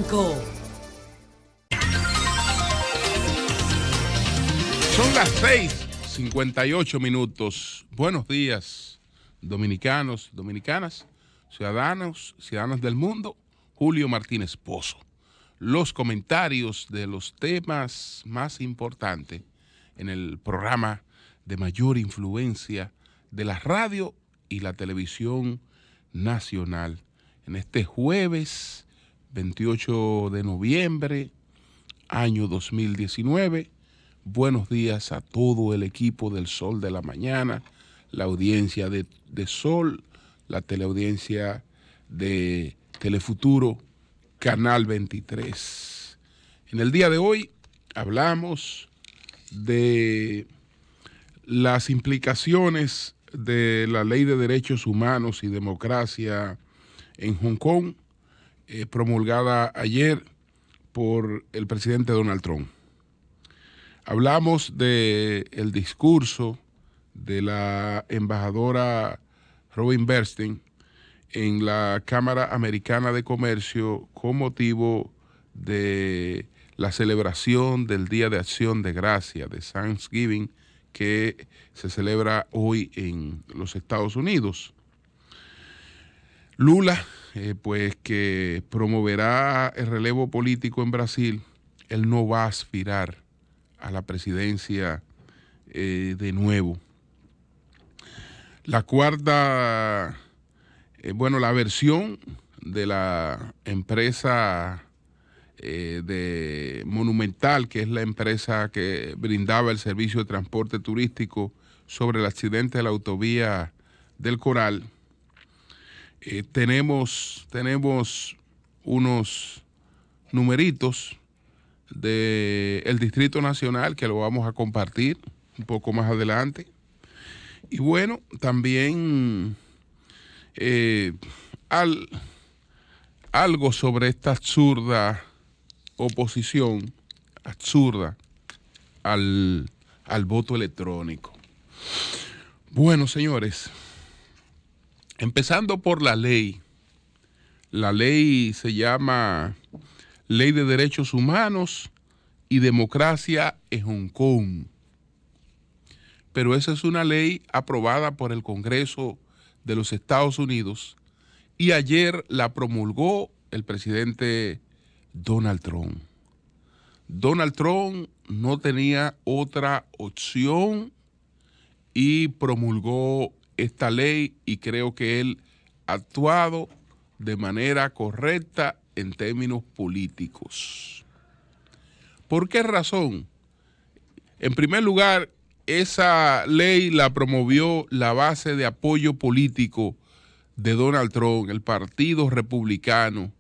5. Son las 6:58. Buenos días, dominicanos, dominicanas, ciudadanos del mundo. Julio Martínez Pozo. Los comentarios de los temas más importantes en el programa de mayor influencia de la radio y la televisión nacional. En este jueves 28 de noviembre, año 2019. Buenos días a todo el equipo del Sol de la Mañana, la audiencia de Sol, la teleaudiencia de Telefuturo, Canal 23. En el día de hoy hablamos de las implicaciones de la Ley de Derechos Humanos y Democracia en Hong Kong, promulgada ayer por el presidente Donald Trump. Hablamos del discurso de la embajadora Robin Bernstein en la Cámara Americana de Comercio con motivo de la celebración del Día de Acción de Gracias, de Thanksgiving, que se celebra hoy en los Estados Unidos. Lula, pues que promoverá el relevo político en Brasil, él no va a aspirar a la presidencia de nuevo. La cuarta, la versión de la empresa de Monumental, que es la empresa que brindaba el servicio de transporte turístico sobre el accidente de la autovía del Coral. Tenemos unos numeritos del Distrito Nacional que lo vamos a compartir un poco más adelante. Y bueno, también algo sobre esta absurda oposición, absurda al voto electrónico. Bueno, señores, empezando por la ley. La ley se llama Ley de Derechos Humanos y Democracia en Hong Kong. Pero esa es una ley aprobada por el Congreso de los Estados Unidos y ayer la promulgó el presidente Donald Trump. Donald Trump no tenía otra opción y promulgó esta ley, y creo que él ha actuado de manera correcta en términos políticos. ¿Por qué razón? En primer lugar, esa ley la promovió la base de apoyo político de Donald Trump, el Partido Republicano,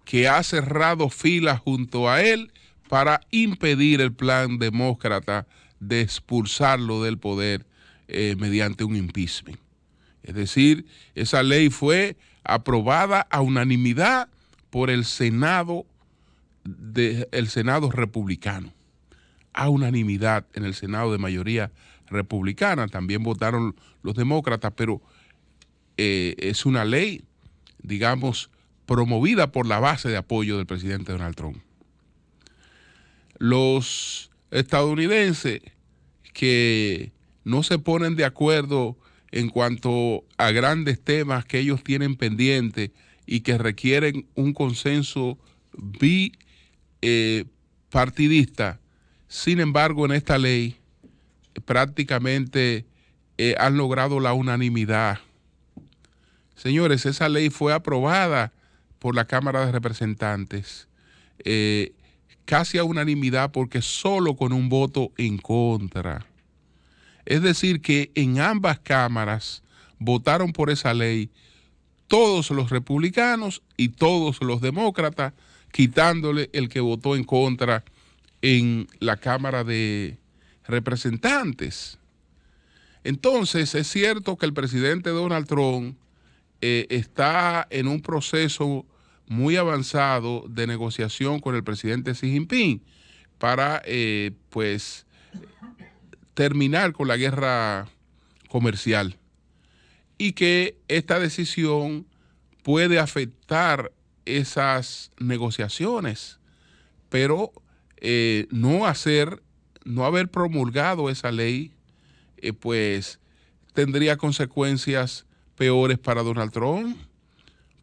que ha cerrado filas junto a él para impedir el plan demócrata de expulsarlo del poder mediante un impeachment. Es decir, esa ley fue aprobada a unanimidad por el Senado republicano, a unanimidad en el Senado de mayoría republicana. También votaron los demócratas, pero es una ley, digamos, promovida por la base de apoyo del presidente Donald Trump. Los estadounidenses que no se ponen de acuerdo en cuanto a grandes temas que ellos tienen pendientes y que requieren un consenso bipartidista. Sin embargo, en esta ley prácticamente han logrado la unanimidad. Señores, esa ley fue aprobada por la Cámara de Representantes casi a unanimidad, porque solo con un voto en contra. Es decir, que en ambas cámaras votaron por esa ley todos los republicanos y todos los demócratas, quitándole el que votó en contra en la Cámara de Representantes. Entonces, es cierto que el presidente Donald Trump está en un proceso muy avanzado de negociación con el presidente Xi Jinping para, terminar con la guerra comercial, y que esta decisión puede afectar esas negociaciones, pero no haber promulgado esa ley, pues tendría consecuencias peores para Donald Trump,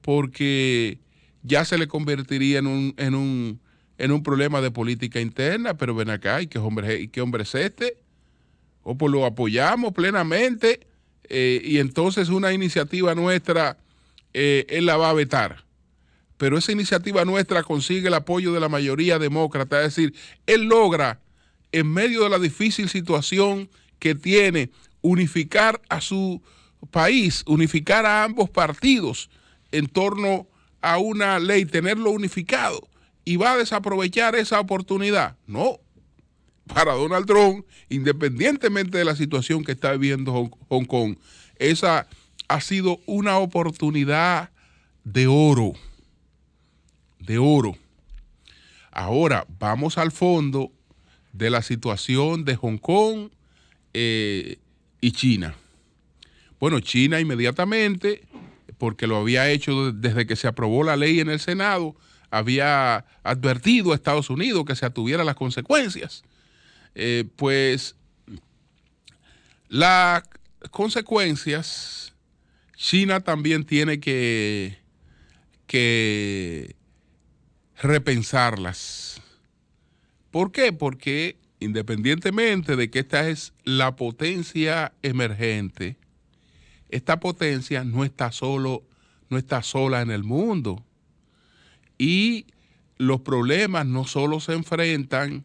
porque ya se le convertiría en un problema de política interna. Pero ven acá, ¿y qué hombre es este? O pues lo apoyamos plenamente, y entonces una iniciativa nuestra él la va a vetar. Pero esa iniciativa nuestra consigue el apoyo de la mayoría demócrata, es decir, él logra, en medio de la difícil situación que tiene, unificar a su país, unificar a ambos partidos en torno a una ley, tenerlo unificado, y va a desaprovechar esa oportunidad. No. Para Donald Trump, independientemente de la situación que está viviendo Hong Kong, esa ha sido una oportunidad de oro. De oro. Ahora, vamos al fondo de la situación de Hong Kong y China. Bueno, China inmediatamente, porque lo había hecho desde que se aprobó la ley en el Senado, había advertido a Estados Unidos que se atuviera las consecuencias. Pues las consecuencias, China también tiene que repensarlas. ¿Por qué? Porque independientemente de que esta es la potencia emergente, esta potencia no está sola en el mundo. Y los problemas no solo se enfrentan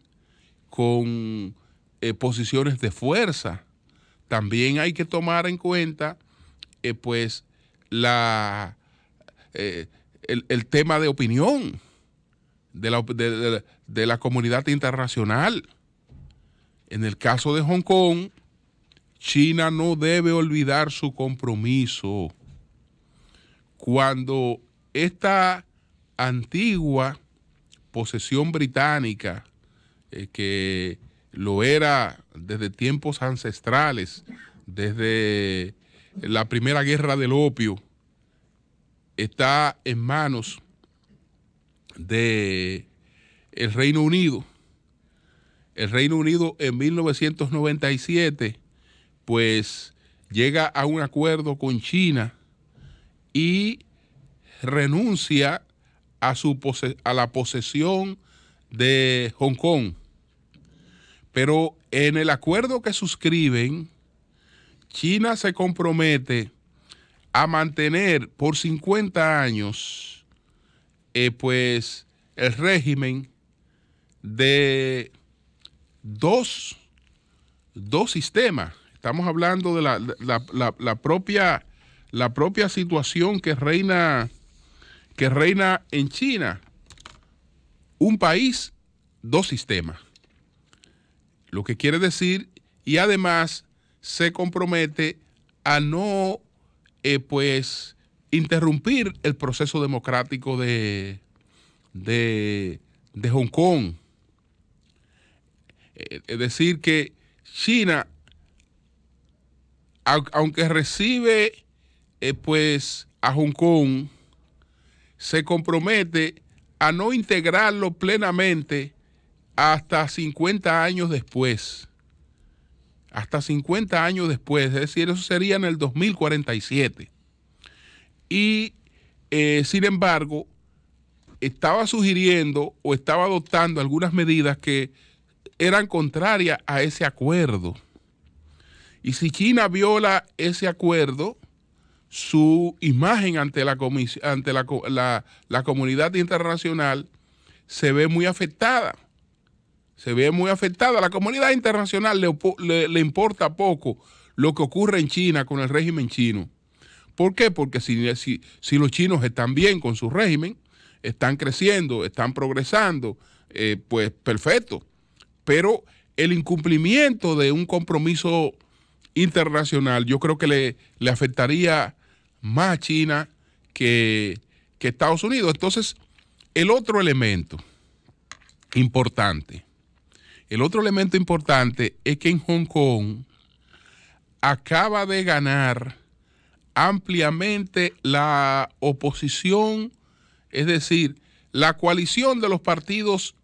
con posiciones de fuerza, también hay que tomar en cuenta pues el tema de opinión de la comunidad internacional. En el caso de Hong Kong, China no debe olvidar su compromiso. Cuando esta antigua posesión británica, que lo era desde tiempos ancestrales, desde la primera guerra del opio, está en manos de el Reino Unido. El Reino Unido en 1997 pues llega a un acuerdo con China y renuncia a la posesión de Hong Kong. Pero en el acuerdo que suscriben, China se compromete a mantener por 50 años pues el régimen de dos sistemas. Estamos hablando de la propia situación que reina en China. Un país, dos sistemas. Lo que quiere decir, y además se compromete a no pues interrumpir el proceso democrático de Hong Kong. Es decir, que China, aunque recibe pues a Hong Kong, se compromete a no integrarlo plenamente hasta 50 años después. Hasta 50 años después, es decir, eso sería en el 2047. Y sin embargo, estaba sugiriendo o estaba adoptando algunas medidas que eran contrarias a ese acuerdo. Y si China viola ese acuerdo, su imagen ante la comunidad internacional se ve muy afectada. Se ve muy afectada. A la comunidad internacional le importa poco lo que ocurre en China con el régimen chino. ¿Por qué? Porque si los chinos están bien con su régimen, están creciendo, están progresando, pues perfecto. Pero el incumplimiento de un compromiso internacional, yo creo que le afectaría más a China que Estados Unidos. Entonces, el otro elemento importante es que en Hong Kong acaba de ganar ampliamente la oposición Es decir, la coalición de los partidos,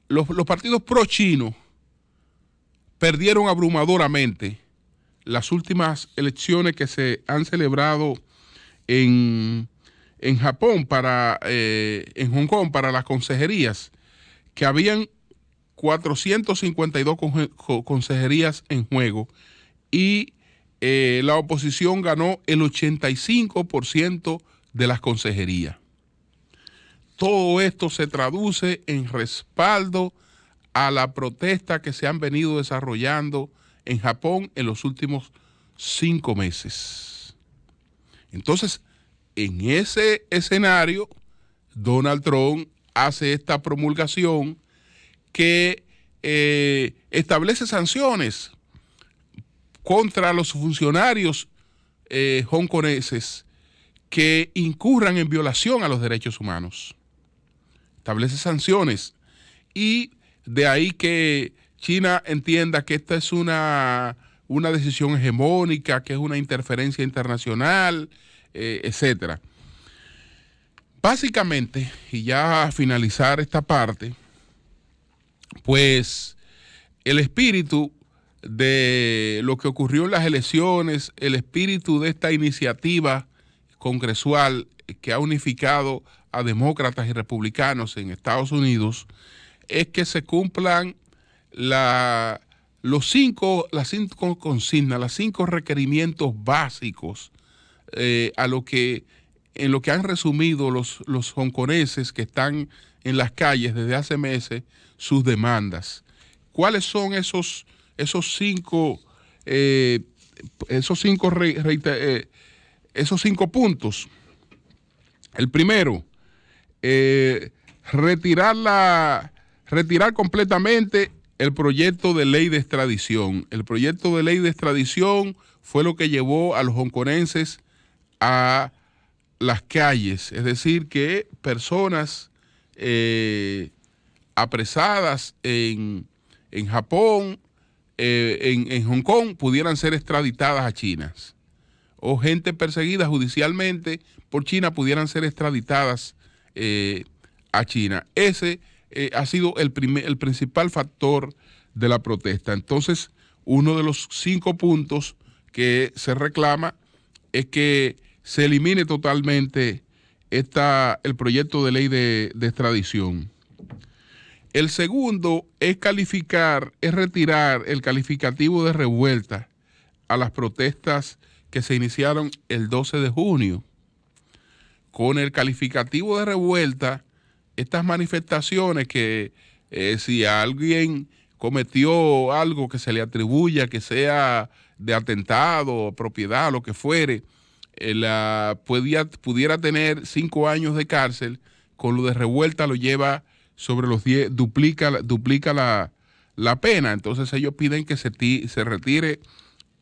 los partidos pro-chinos perdieron abrumadoramente las últimas elecciones que se han celebrado en Japón, en Hong Kong, para las consejerías, que habían 452 consejerías en juego y la oposición ganó el 85% de las consejerías. Todo esto se traduce en respaldo a la protesta que se han venido desarrollando en Japón en los últimos 5 meses. Entonces, en ese escenario, Donald Trump hace esta promulgación que establece sanciones contra los funcionarios hongkoneses que incurran en violación a los derechos humanos. Establece sanciones y de ahí que China entienda que esta es una decisión hegemónica, que es una interferencia internacional, etcétera. Básicamente, y ya a finalizar esta parte, pues el espíritu de lo que ocurrió en las elecciones, el espíritu de esta iniciativa congresual que ha unificado a demócratas y republicanos en Estados Unidos, es que se cumplan las 5 consignas, los 5 requerimientos básicos en lo que han resumido los hongkoneses que están en las calles desde hace meses sus demandas. ¿Cuáles son esos 5 puntos? El primero, retirar completamente el proyecto de ley de extradición. El proyecto de ley de extradición fue lo que llevó a los hongkonenses a las calles, es decir, que personas apresadas en Japón, en Hong Kong, pudieran ser extraditadas a China, o gente perseguida judicialmente por China pudieran ser extraditadas a China. Ese ha sido el principal factor de la protesta. Entonces, uno de los 5 puntos que se reclama es que se elimine totalmente el proyecto de ley de extradición. El segundo es retirar el calificativo de revuelta a las protestas que se iniciaron el 12 de junio. Con el calificativo de revuelta, estas manifestaciones que si alguien cometió algo que se le atribuya, que sea de atentado, propiedad, lo que fuere, pudiera tener 5 años de cárcel, con lo de revuelta lo lleva sobre los 10, duplica la pena. Entonces ellos piden que se retire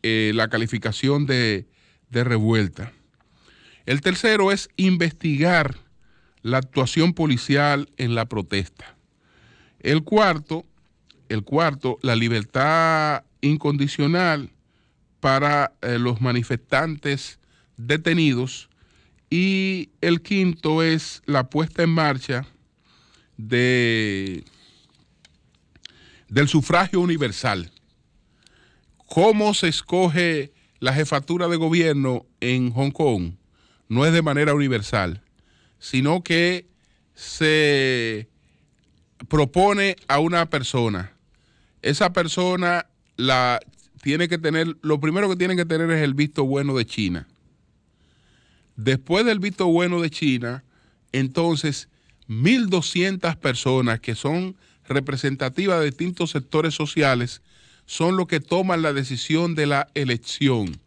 la calificación de revuelta. El tercero es investigar la actuación policial en la protesta. El cuarto, la libertad incondicional para los manifestantes detenidos. Y el quinto es la puesta en marcha del sufragio universal. ¿Cómo se escoge la jefatura de gobierno en Hong Kong? No es de manera universal, sino que se propone a una persona. Esa persona lo primero que tiene que tener es el visto bueno de China. Después del visto bueno de China, entonces 1.200 personas que son representativas de distintos sectores sociales son los que toman la decisión de la elección.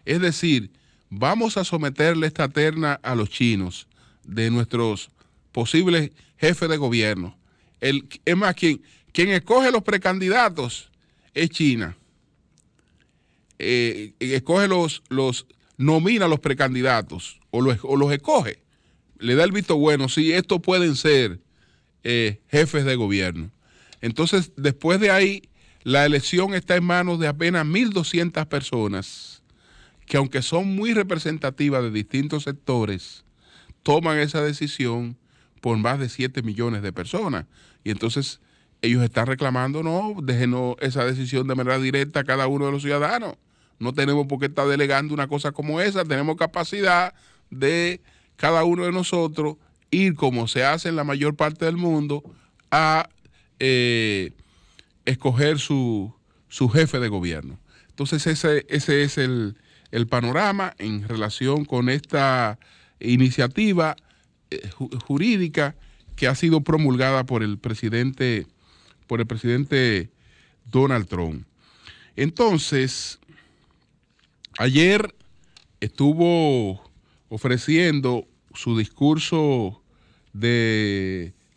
Es decir, vamos a someterle esta terna a los chinos de nuestros posibles jefes de gobierno. Es más, quien escoge los precandidatos es China. Escoge nomina a los precandidatos o los escoge. Le da el visto bueno. Sí, estos pueden ser jefes de gobierno. Entonces, después de ahí, la elección está en manos de apenas 1.200 personas que, aunque son muy representativas de distintos sectores, toman esa decisión por más de 7 millones de personas. Y entonces ellos están reclamando, no, déjenos esa decisión de manera directa a cada uno de los ciudadanos. No tenemos por qué estar delegando una cosa como esa, tenemos capacidad de cada uno de nosotros ir, como se hace en la mayor parte del mundo, a escoger su jefe de gobierno. Entonces ese es el panorama en relación con esta iniciativa jurídica que ha sido promulgada por el presidente Donald Trump. Entonces, ayer estuvo ofreciendo su discurso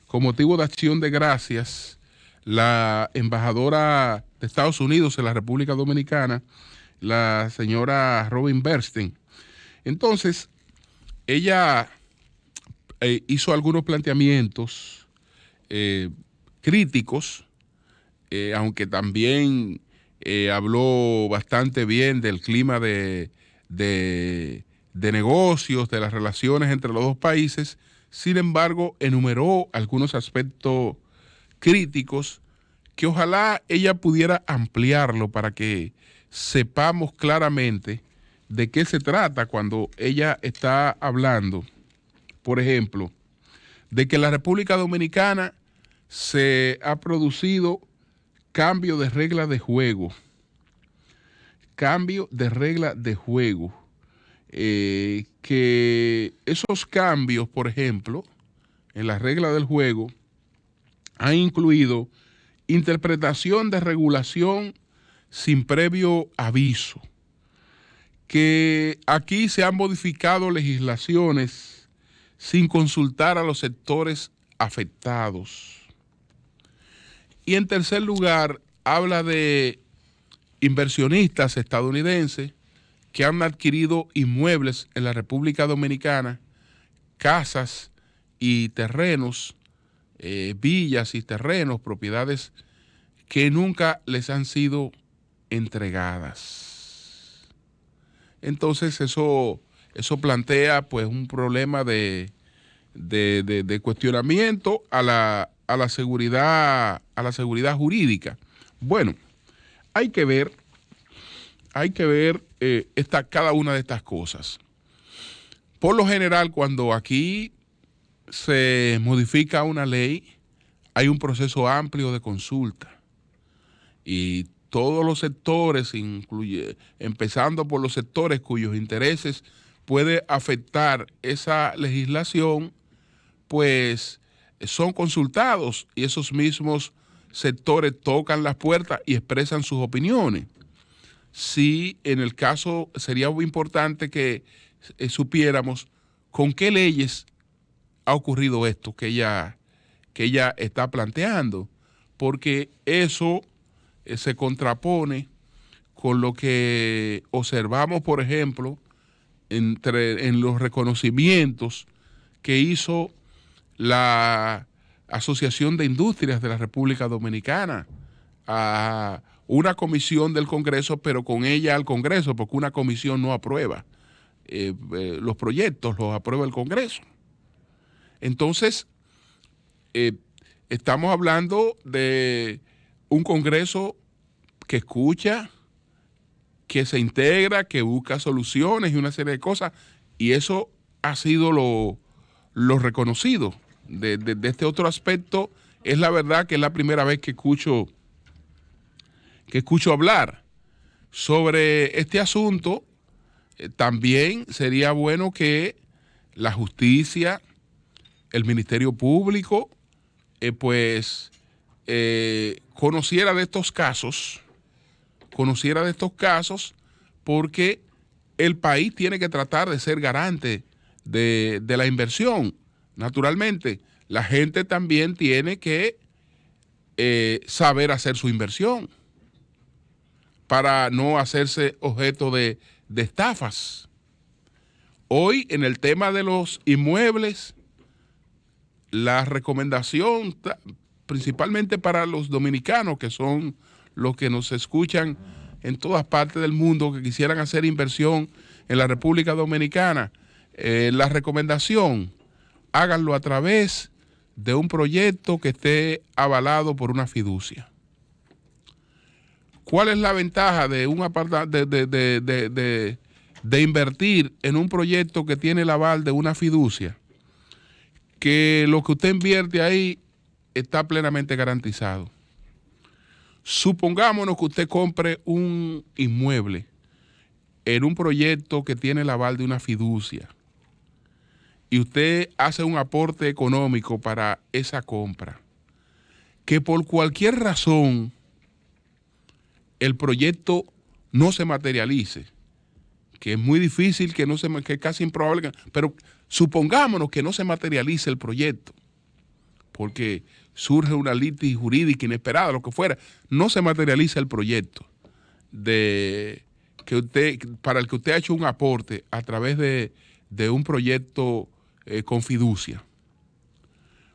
con motivo de acción de gracias la embajadora de Estados Unidos en la República Dominicana, la señora Robin Bernstein. Entonces, ella hizo algunos planteamientos críticos, aunque también habló bastante bien del clima de negocios, de las relaciones entre los dos países. Sin embargo, enumeró algunos aspectos críticos que ojalá ella pudiera ampliarlo para que sepamos claramente de qué se trata cuando ella está hablando, por ejemplo, de que en la República Dominicana se ha producido cambio de reglas de juego. Cambio de reglas de juego. Que esos cambios, por ejemplo, en las reglas del juego, han incluido interpretación de regulación sin previo aviso, que aquí se han modificado legislaciones sin consultar a los sectores afectados. Y en tercer lugar, habla de inversionistas estadounidenses que han adquirido inmuebles en la República Dominicana, casas y terrenos, villas y terrenos, propiedades que nunca les han sido entregadas. Entonces eso plantea pues un problema de cuestionamiento a la seguridad jurídica. Bueno, hay que ver cada una de estas cosas. Por lo general, cuando aquí se modifica una ley, hay un proceso amplio de consulta y todos los sectores, empezando por los sectores cuyos intereses puede afectar esa legislación, pues son consultados y esos mismos sectores tocan las puertas y expresan sus opiniones. Sí, en el caso sería muy importante que supiéramos con qué leyes ha ocurrido esto que ella está planteando, porque eso se contrapone con lo que observamos, por ejemplo, en los reconocimientos que hizo la Asociación de Industrias de la República Dominicana a una comisión del Congreso, pero con ella al Congreso, porque una comisión no aprueba los proyectos, los aprueba el Congreso. Entonces, estamos hablando de un Congreso que escucha, que se integra, que busca soluciones y una serie de cosas, y eso ha sido lo reconocido. De este otro aspecto, es la verdad que es la primera vez que escucho hablar sobre este asunto. También sería bueno que la justicia, el Ministerio Público, conociera de estos casos, porque el país tiene que tratar de ser garante de la inversión. Naturalmente, la gente también tiene que saber hacer su inversión para no hacerse objeto de estafas. Hoy, en el tema de los inmuebles, la recomendación, principalmente para los dominicanos, que son los que nos escuchan en todas partes del mundo, que quisieran hacer inversión en la República Dominicana, La recomendación, háganlo a través de un proyecto que esté avalado por una fiducia. ¿Cuál es la ventaja de de invertir en un proyecto que tiene el aval de una fiducia? Que lo que usted invierte ahí está plenamente garantizado. Supongámonos que usted compre un inmueble en un proyecto que tiene el aval de una fiducia y usted hace un aporte económico para esa compra, que por cualquier razón el proyecto no se materialice, que es muy difícil, que es casi improbable, pero supongámonos que no se materialice el proyecto, porque surge una litis jurídica inesperada, lo que fuera, no se materializa el proyecto para el que usted ha hecho un aporte a través de un proyecto con fiducia.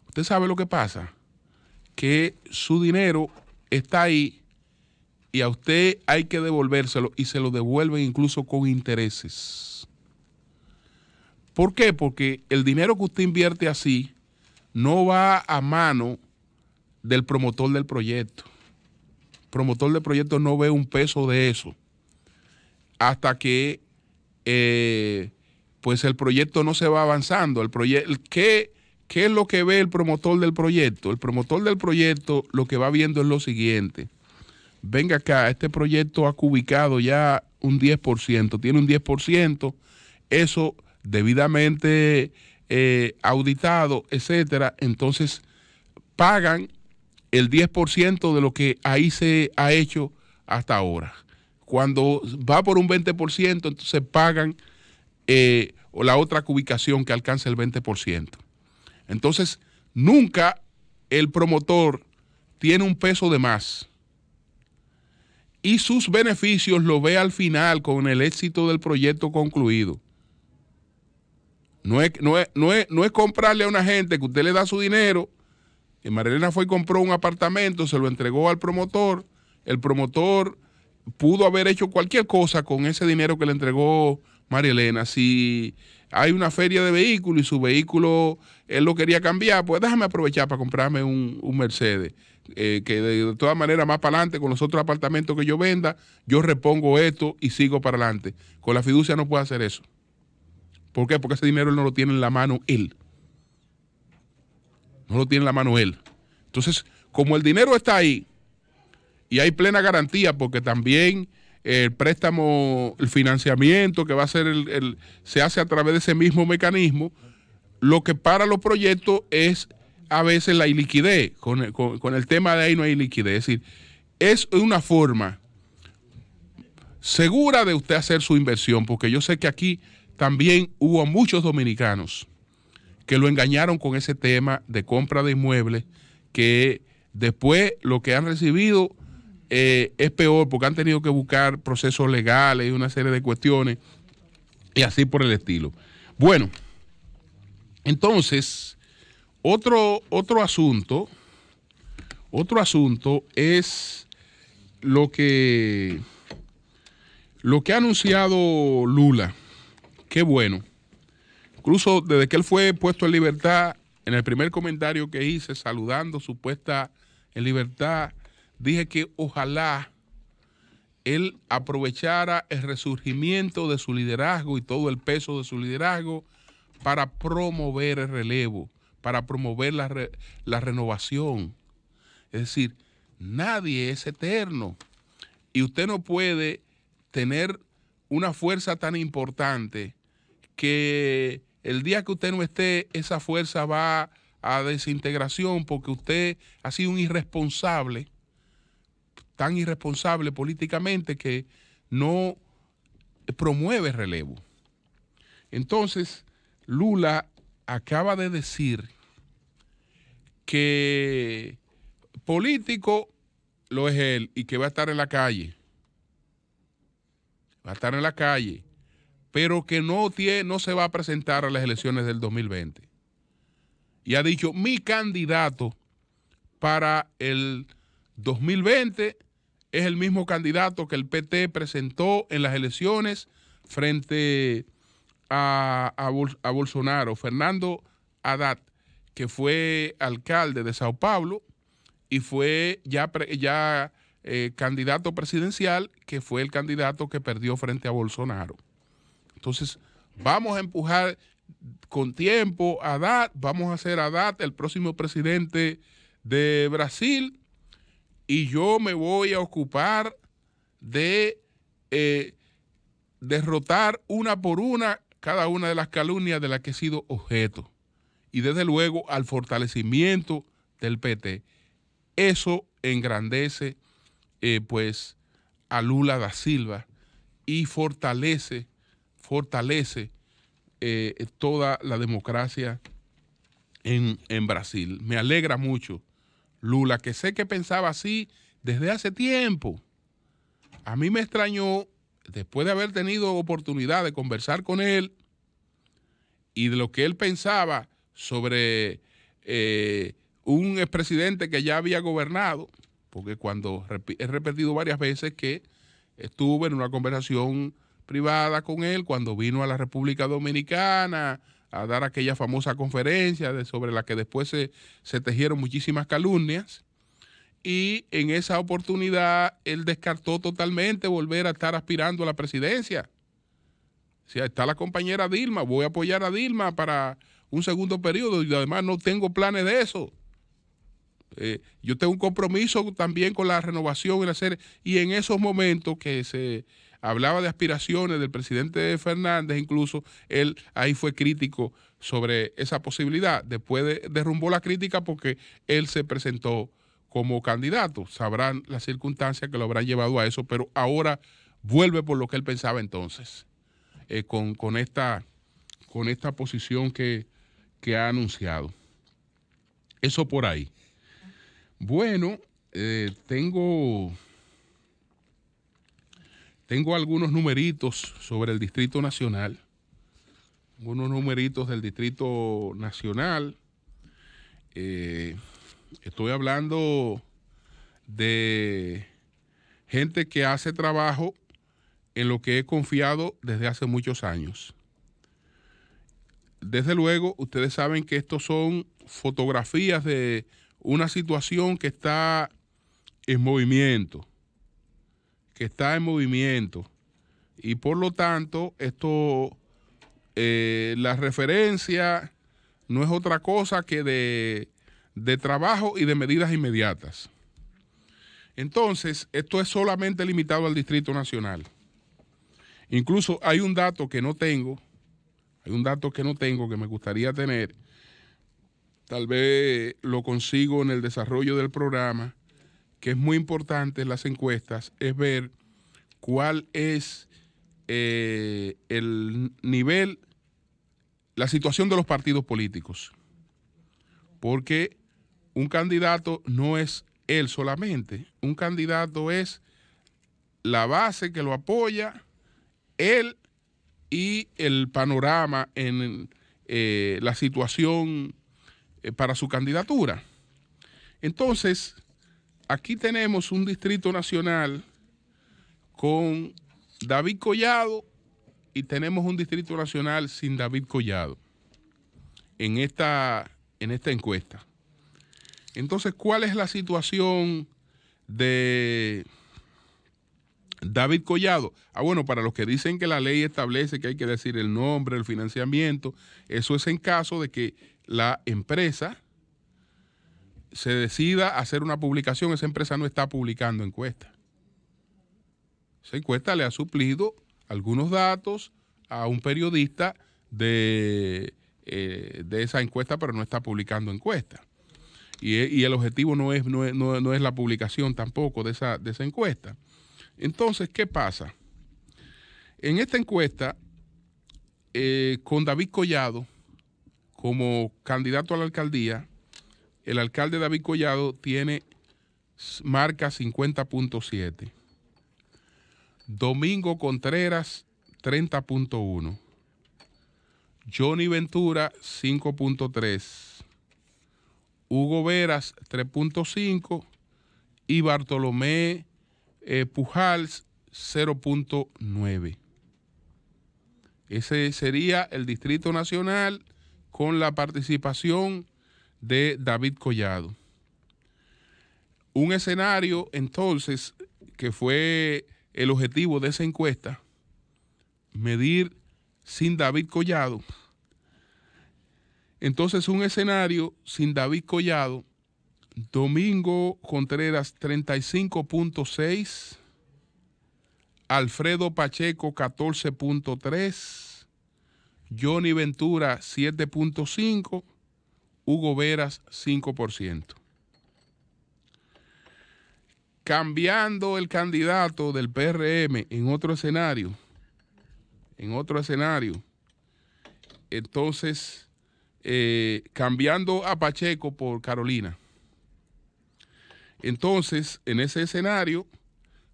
Usted sabe lo que pasa, que su dinero está ahí y a usted hay que devolvérselo y se lo devuelven incluso con intereses. ¿Por qué? Porque el dinero que usted invierte así no va a mano del promotor del proyecto. El promotor del proyecto no ve un peso de eso hasta que pues el proyecto no se va avanzando. ¿Qué es lo que ve el promotor del proyecto? El promotor del proyecto lo que va viendo es lo siguiente. Venga acá, este proyecto ha cubicado ya un 10%, tiene un 10%, eso debidamente auditado, etcétera. Entonces pagan el 10% de lo que ahí se ha hecho hasta ahora. Cuando va por un 20%, entonces pagan la otra cubicación que alcanza el 20%. Entonces, nunca el promotor tiene un peso de más. Y sus beneficios lo ve al final con el éxito del proyecto concluido. No es comprarle a una gente que usted le da su dinero. Que Marilena fue y compró un apartamento, se lo entregó al promotor. El promotor pudo haber hecho cualquier cosa con ese dinero que le entregó Marilena. Si hay una feria de vehículos y su vehículo él lo quería cambiar, pues déjame aprovechar para comprarme un Mercedes. Que de todas maneras más para adelante con los otros apartamentos que yo venda, yo repongo esto y sigo para adelante. Con la fiducia no puede hacer eso. ¿Por qué? Porque ese dinero él no lo tiene en la mano él. No lo tiene en la mano él. Entonces, como el dinero está ahí y hay plena garantía, porque también el préstamo, el financiamiento que va a ser se hace a través de ese mismo mecanismo, lo que para los proyectos es a veces la iliquidez. Con el tema de ahí no hay liquidez. Es decir, es una forma segura de usted hacer su inversión, porque yo sé que aquí también hubo muchos dominicanos que lo engañaron con ese tema de compra de inmuebles, que después lo que han recibido es peor, porque han tenido que buscar procesos legales y una serie de cuestiones y así por el estilo. Bueno, entonces otro asunto es lo que ha anunciado Lula. Qué bueno. Incluso desde que él fue puesto en libertad, en el primer comentario que hice saludando su puesta en libertad, dije que ojalá él aprovechara el resurgimiento de su liderazgo y todo el peso de su liderazgo para promover el relevo, para promover la renovación. Es decir, nadie es eterno y usted no puede tener una fuerza tan importante que el día que usted no esté, esa fuerza va a desintegración porque usted ha sido un irresponsable, tan irresponsable políticamente que no promueve relevo. Entonces, Lula acaba de decir que político lo es él y que va a estar en la calle. Va a estar en la calle, pero que no se va a presentar a las elecciones del 2020. Y ha dicho, mi candidato para el 2020 es el mismo candidato que el PT presentó en las elecciones frente a Bolsonaro, Fernando Haddad, que fue alcalde de Sao Paulo y fue ya candidato presidencial, que fue el candidato que perdió frente a Bolsonaro. Entonces, vamos a empujar con tiempo a Haddad, vamos a hacer a Haddad el próximo presidente de Brasil, y yo me voy a ocupar de derrotar una por una cada una de las calumnias de las que he sido objeto. Y desde luego al fortalecimiento del PT. Eso engrandece pues a Lula da Silva y fortalece toda la democracia en Brasil. Me alegra mucho Lula, que sé que pensaba así desde hace tiempo. A mí me extrañó, después de haber tenido oportunidad de conversar con él y de lo que él pensaba sobre un expresidente que ya había gobernado, porque cuando he repetido varias veces que estuve en una conversación privada con él cuando vino a la República Dominicana a dar aquella famosa conferencia sobre la que después se tejieron muchísimas calumnias, y en esa oportunidad él descartó totalmente volver a estar aspirando a la presidencia. O sea, está la compañera Dilma, voy a apoyar a Dilma para un segundo periodo y además no tengo planes de eso. Yo tengo un compromiso también con la renovación y en esos momentos que se hablaba de aspiraciones del presidente Fernández, incluso él ahí fue crítico sobre esa posibilidad. Después derrumbó la crítica porque él se presentó como candidato. Sabrán las circunstancias que lo habrán llevado a eso, pero ahora vuelve por lo que él pensaba entonces, con esta posición que ha anunciado. Eso por ahí. Bueno, tengo algunos numeritos sobre el Distrito Nacional, algunos numeritos del Distrito Nacional. Estoy hablando de gente que hace trabajo en lo que he confiado desde hace muchos años. Desde luego, ustedes saben que estos son fotografías de una situación que está en movimiento, y por lo tanto la referencia no es otra cosa que de trabajo y de medidas inmediatas. Entonces, esto es solamente limitado al Distrito Nacional. Incluso hay un dato que no tengo, que me gustaría tener. Tal vez lo consigo en el desarrollo del programa, que es muy importante en las encuestas, es ver cuál es el nivel, la situación de los partidos políticos. Porque un candidato no es él solamente, un candidato es la base que lo apoya, él y el panorama en la situación para su candidatura. Entonces, aquí tenemos un Distrito Nacional con David Collado y tenemos un Distrito Nacional sin David Collado en esta encuesta. Entonces, ¿cuál es la situación de David Collado? Bueno, para los que dicen que la ley establece que hay que decir el nombre, el financiamiento, eso es en caso de que la empresa se decida hacer una publicación. Esa empresa no está publicando encuestas. Esa encuesta le ha suplido algunos datos a un periodista de esa encuesta, pero no está publicando encuestas. Y el objetivo no es la publicación tampoco de esa encuesta. Entonces, ¿qué pasa? En esta encuesta, con David Collado como candidato a la alcaldía, el alcalde David Collado marca 50.7. Domingo Contreras, 30.1. Johnny Ventura, 5.3. Hugo Veras, 3.5. Y Bartolomé Pujals, 0.9. Ese sería el Distrito Nacional con la participación de David Collado. Un escenario, entonces, que fue el objetivo de esa encuesta, medir sin David Collado. Entonces, un escenario sin David Collado, Domingo Contreras 35.6, Alfredo Pacheco 14.3, Johnny Ventura 7.5, Hugo Veras 5%. Cambiando el candidato del PRM en otro escenario, entonces cambiando a Pacheco por Carolina. Entonces, en ese escenario,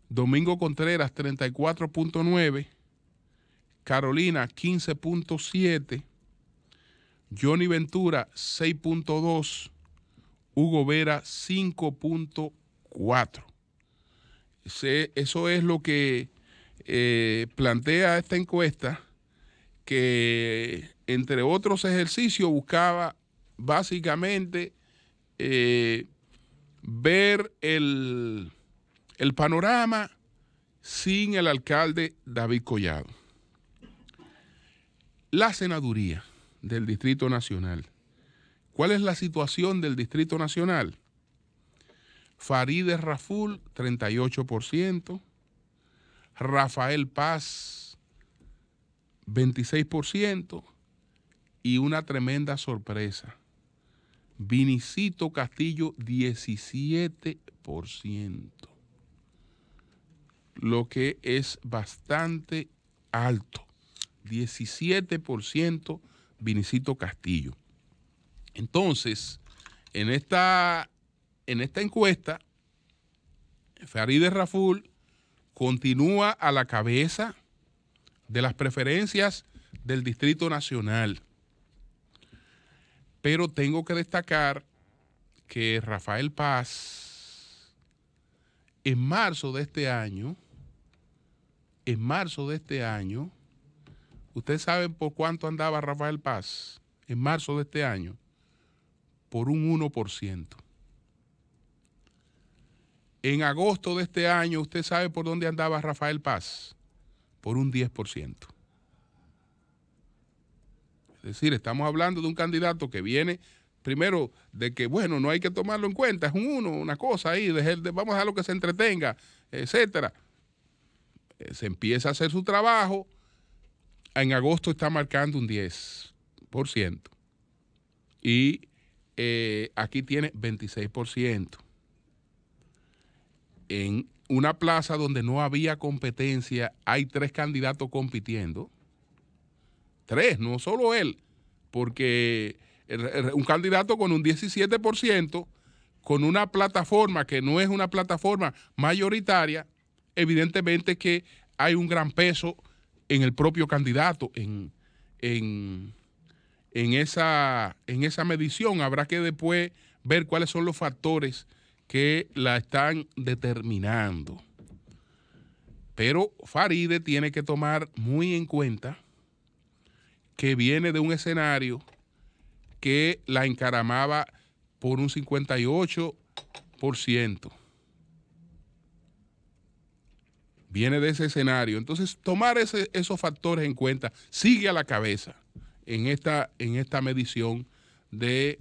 Domingo Contreras 34.9, Carolina 15.7, Johnny Ventura 6.2, Hugo Vera 5.4. Eso es lo que plantea esta encuesta, que entre otros ejercicios buscaba básicamente ver el panorama sin el alcalde David Collado. La senaduría del Distrito Nacional. ¿Cuál es la situación del Distrito Nacional? Farideh Raful, 38%, Rafael Paz, 26%, y una tremenda sorpresa, Vinicito Castillo, 17%, lo que es bastante alto, 17% Vinicito Castillo. Entonces, en esta encuesta, Farideh Raful continúa a la cabeza de las preferencias del Distrito Nacional. Pero tengo que destacar que Rafael Paz, en marzo de este año, ¿ustedes saben por cuánto andaba Rafael Paz? En marzo de este año, por un 1%. En agosto de este año, ¿usted sabe por dónde andaba Rafael Paz? Por un 10%. Es decir, estamos hablando de un candidato que viene, primero, de que, bueno, no hay que tomarlo en cuenta, es un 1, una cosa ahí, vamos a dejarlo que se entretenga, etcétera. Se empieza a hacer su trabajo, en agosto está marcando un 10%. Y aquí tiene 26%. En una plaza donde no había competencia, hay 3 candidatos compitiendo. 3, no solo él, porque un candidato con un 17%, con una plataforma que no es una plataforma mayoritaria, evidentemente que hay un gran peso en el propio candidato, en esa medición. Habrá que después ver cuáles son los factores que la están determinando. Pero Farideh tiene que tomar muy en cuenta que viene de un escenario que la encaramaba por un 58%. Viene de ese escenario. Entonces, tomar esos factores en cuenta sigue a la cabeza en esta medición del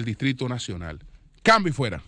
Distrito Nacional. Cambio y fuera.